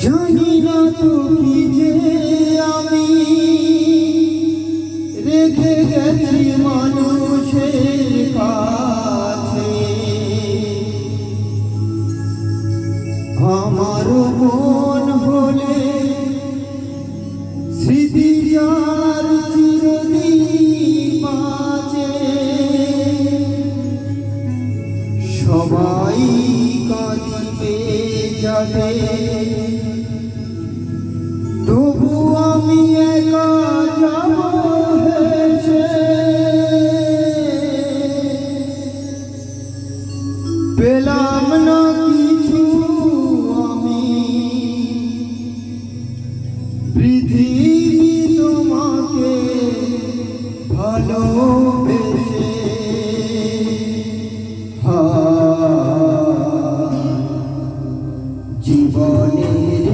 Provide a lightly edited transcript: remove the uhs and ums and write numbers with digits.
জানি না তো কি যে আমি রেখে গেছি মানুষের কাছে। আমার মন হলে স্মৃতি যার চিরদিন বাঁচে। সবাই কাঁদিতে যাবে, তবু আমি একা যাব হেসে। পেলাম না কিছু আমি, পৃথিবী তোমাকে ভালোবেসে। জীবনের